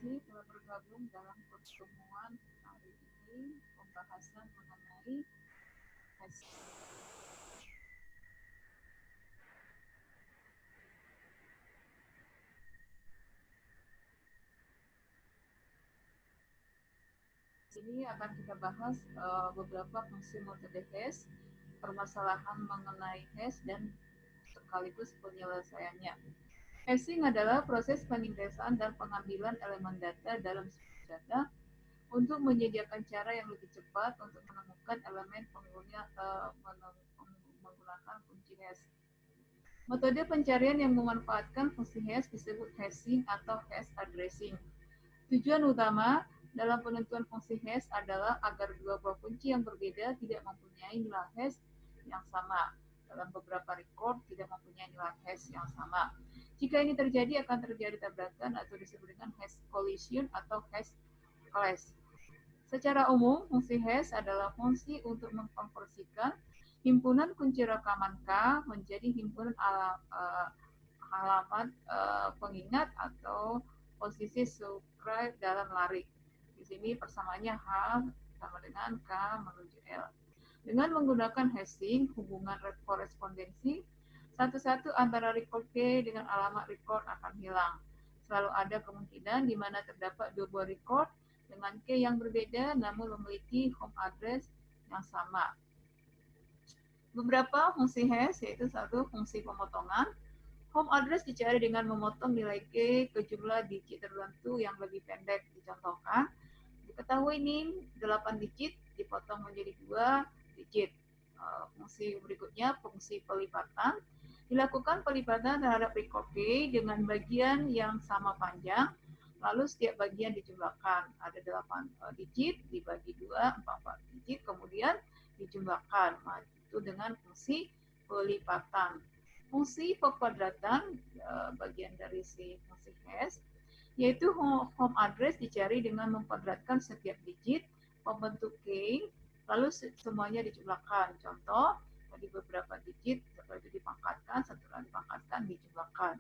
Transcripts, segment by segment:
kasih telah bergabung dalam pertemuan hari ini pembahasan mengenai hasil. Sini akan kita bahas beberapa fungsi metode HASS, permasalahan mengenai HASS dan sekaligus penyelesaiannya. Hashing adalah proses pengintesan dan pengambilan elemen data dalam data untuk menyediakan cara yang lebih cepat untuk menemukan elemen menggunakan kunci hash. Metode pencarian yang memanfaatkan fungsi hash disebut hashing atau hash addressing. Tujuan utama dalam penentuan fungsi hash adalah agar dua buah kunci yang berbeda tidak mempunyai nilai hash yang sama. Dalam beberapa record tidak mempunyai nilai hash yang sama. Jika ini terjadi, akan terjadi tabrakan atau disebut dengan hash collision atau hash clash. Secara umum, fungsi hash adalah fungsi untuk mengkonversikan himpunan kunci rekaman K menjadi himpunan halaman pengingat atau posisi subscribe dalam lari. Di sini persamaannya H sama dengan K menuju L. Dengan menggunakan hashing, hubungan korespondensi satu-satu antara record K dengan alamat record akan hilang. Selalu ada kemungkinan di mana terdapat dua buah record dengan K yang berbeda namun memiliki home address yang sama. Beberapa fungsi hash yaitu satu fungsi pemotongan. Home address dicari dengan memotong nilai K ke jumlah digit tertentu yang lebih pendek. Dicontohkan, diketahui ini 8 digit dipotong menjadi 2 digit. Fungsi berikutnya, fungsi pelipatan. Dilakukan pelipatan terhadap record K dengan bagian yang sama panjang, lalu setiap bagian dijumlahkan. Ada 8 digit dibagi 2, 4 digit, kemudian dijumlahkan. Itu dengan fungsi pelipatan. Fungsi pekuadratan bagian dari si fungsi hash, yaitu home address dicari dengan mengkuadratkan setiap digit pembentuk K, lalu semuanya dijumlahkan. Contoh, tadi beberapa digit, setelah itu dipangkatkan, setelah dipangkatkan dijumlahkan.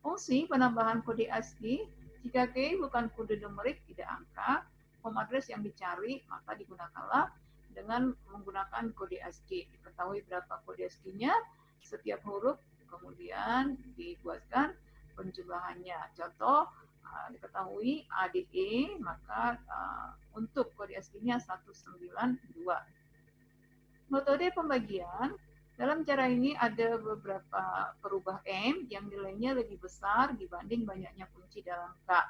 Fungsi penambahan kode ASCII, jika K bukan kode numerik, tidak angka, home address yang dicari, maka digunakanlah dengan menggunakan kode ASCII. Diketahui berapa kode ASCII-nya, setiap huruf, kemudian dibuatkan penjumlahannya. Contoh, diketahui ADE, maka untuk kode ASCII-nya 192. Metode pembagian, dalam cara ini ada beberapa perubah M yang nilainya lebih besar dibanding banyaknya kunci dalam K.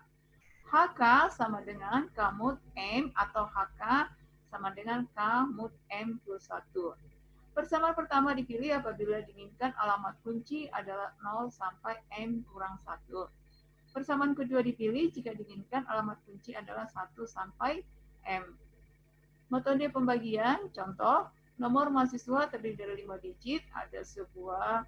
HK sama dengan K mod M atau HK sama dengan K mod M plus 1. Persamaan pertama dipilih apabila diinginkan alamat kunci adalah 0 sampai M kurang 1. Persamaan kedua dipilih jika diinginkan alamat kunci adalah 1 sampai M. Metode pembagian, contoh, nomor mahasiswa terdiri dari 5 digit, ada sebuah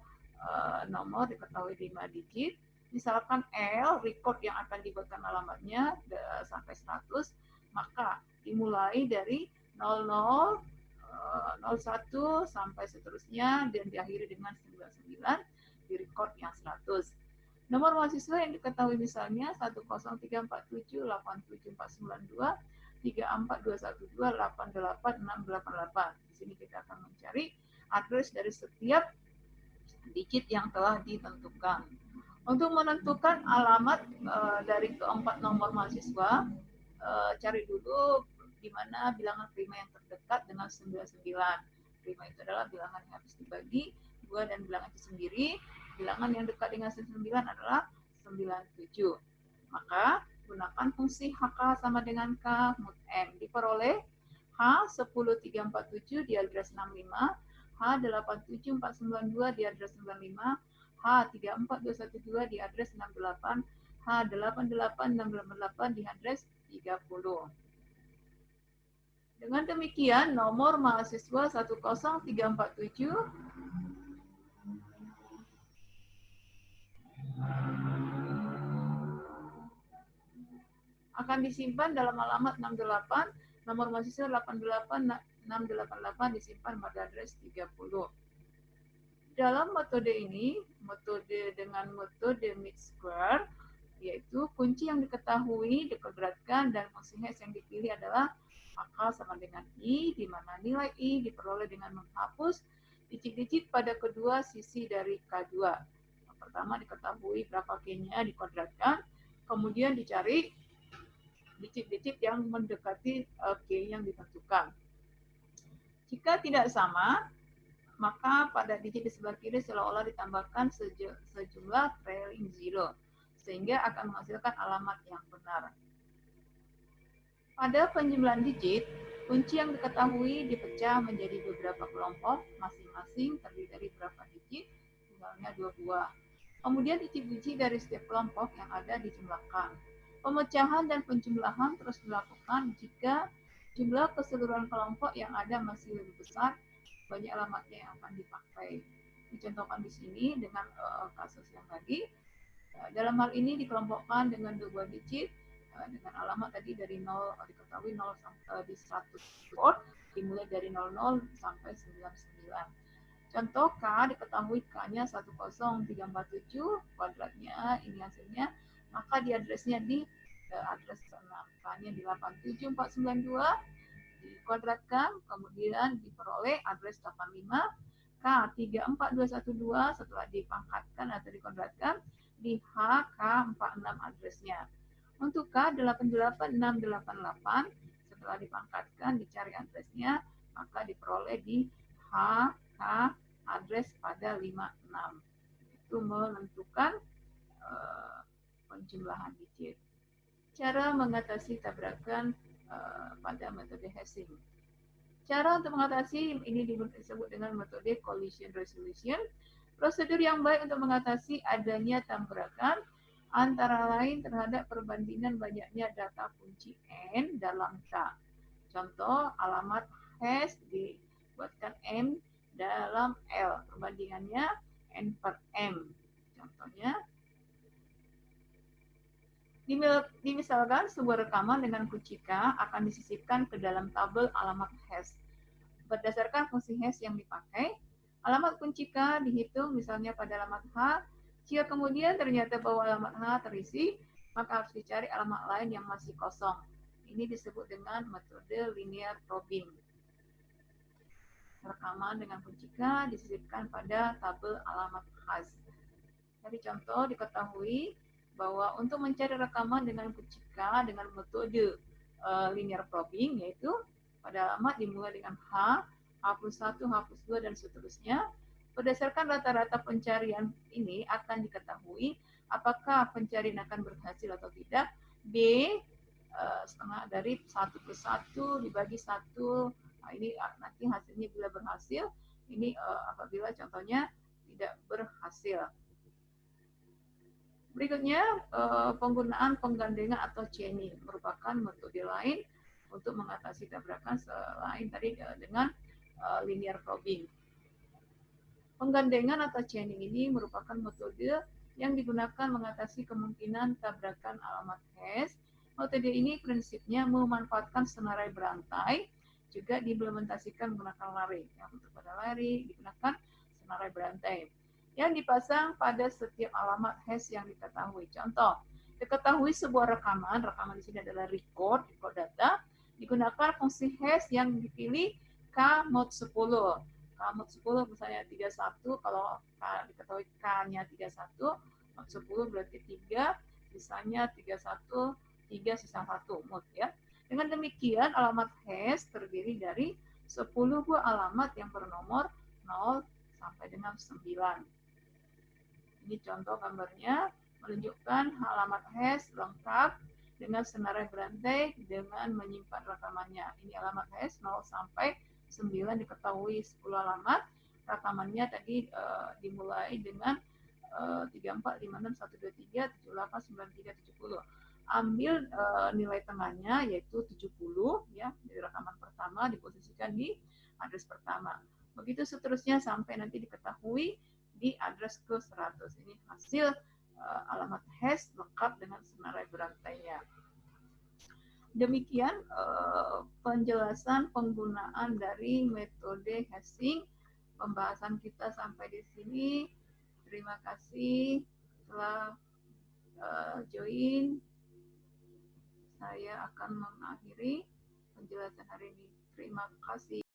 nomor diketahui 5 digit, misalkan L, record yang akan dibuatkan alamatnya sampai 100, maka dimulai dari 00, 01 sampai seterusnya dan diakhiri dengan 99 di record yang 100. Nomor mahasiswa yang diketahui misalnya 103478742 342128888. Di sini kita akan mencari address dari setiap digit yang telah ditentukan. Untuk menentukan alamat dari keempat nomor mahasiswa, cari dulu di mana bilangan prima yang terdekat dengan 99. Prima itu adalah bilangan yang harus dibagi 2 dan bilangan itu sendiri. Bilangan yang dekat dengan 99 adalah 97. Maka gunakan fungsi HK sama dengan K mod M. Diperoleh H 10347 di address 65, H 87492 di address 95, H 34212 di address 68, H 88688 di address 30. Dengan demikian, nomor mahasiswa 10347 akan disimpan dalam alamat 68, nomor mahasiswa 88688 disimpan pada address 30. Dalam metode ini, metode mix square, yaitu kunci yang diketahui dikodratkan dan fungsi hash yang dipilih adalah maka sama dengan I, di mana nilai I diperoleh dengan menghapus digit-digit pada kedua sisi dari K2. Yang pertama diketahui berapa K-nya dikodratkan, kemudian dicari digit-digit yang mendekati K yang ditentukan. Jika tidak sama, maka pada digit di sebelah kiri seolah-olah ditambahkan sejumlah trailing zero, sehingga akan menghasilkan alamat yang benar. Pada penjumlahan digit, kunci yang diketahui dipecah menjadi beberapa kelompok, masing-masing terdiri dari beberapa digit, misalnya 2 buah. Kemudian digit-digit dari setiap kelompok yang ada dijumlahkan. Pemecahan dan penjumlahan terus dilakukan jika jumlah keseluruhan kelompok yang ada masih lebih besar, banyak alamatnya yang akan dipakai. Dicontohkan di sini dengan kasus yang tadi. Dalam hal ini dikelompokkan dengan 2 buah digit dengan alamat tadi dari 0 diketahui 0 sampai di 100 dimulai dari 00 sampai 99. Contoh K diketahui K-nya 10347 kuadratnya, ini hasilnya, maka di addressnya di address 6, K-nya di 87492 dikuadratkan, kemudian diperoleh address 85, K 34212 setelah dipangkatkan atau dikuadratkan di H K46 addressnya. Untuk K 88688 setelah dipangkatkan dicari addressnya, maka diperoleh di H K address pada 56. Itu menentukan penjumlahan digit. Cara mengatasi tabrakan pada metode hashing. Cara untuk mengatasi ini disebut dengan metode collision resolution. Prosedur yang baik untuk mengatasi adanya tabrakan antara lain terhadap perbandingan banyaknya data kunci N dalam K. Contoh, alamat hash dibuatkan M dalam L. Perbandingannya N per M. Contohnya, dimisalkan sebuah rekaman dengan kunci K akan disisipkan ke dalam tabel alamat hash. Berdasarkan fungsi hash yang dipakai, alamat kunci K dihitung misalnya pada alamat H. Jika kemudian ternyata bahwa alamat H terisi, maka harus dicari alamat lain yang masih kosong. Ini disebut dengan metode linear probing. Rekaman dengan kunci K disisipkan pada tabel alamat hash. Dari contoh diketahui bahwa untuk mencari rekaman dengan kunci K dengan metode linear probing, yaitu pada alamat dimulai dengan H, H+1, H+2, dan seterusnya. Berdasarkan rata-rata pencarian ini akan diketahui apakah pencarian akan berhasil atau tidak. B, setengah dari 1+1 dibagi 1. Nah, ini nanti hasilnya bila berhasil. Ini apabila contohnya tidak berhasil. Berikutnya, penggunaan penggandengan atau chaining merupakan metode lain untuk mengatasi tabrakan selain tadi dengan linear probing. Penggandengan atau chaining ini merupakan metode yang digunakan mengatasi kemungkinan tabrakan alamat hash. Metode ini prinsipnya memanfaatkan senarai berantai, juga diimplementasikan menggunakan lari. Yang untuk pada lari digunakan senarai berantai yang dipasang pada setiap alamat hash yang diketahui. Contoh, diketahui sebuah rekaman di sini adalah record data, digunakan fungsi hash yang dipilih K mod 10. K mod 10 misalnya 31, kalau diketahui K-nya 31, mod 10 berarti 3, sisanya 31, 3 sisa 1 mod ya. Dengan demikian alamat hash terdiri dari 10 buah alamat yang bernomor 0 sampai dengan 9. Ini contoh gambarnya menunjukkan alamat hash lengkap dengan senarai berantai dengan menyimpan rekamannya. Ini alamat hash 0 sampai 9 diketahui 10 alamat. Rekamannya tadi dimulai dengan 3456 123 78 93 70. Ambil nilai tengahnya yaitu 70 ya, dari rekaman pertama diposisikan di address pertama. Begitu seterusnya sampai nanti diketahui di address ke 100. Ini hasil alamat hash lengkap dengan senarai berantainya. Demikian penjelasan penggunaan dari metode hashing. Pembahasan kita sampai di sini. Terima kasih telah join. saya akan mengakhiri penjelasan hari ini. Terima kasih.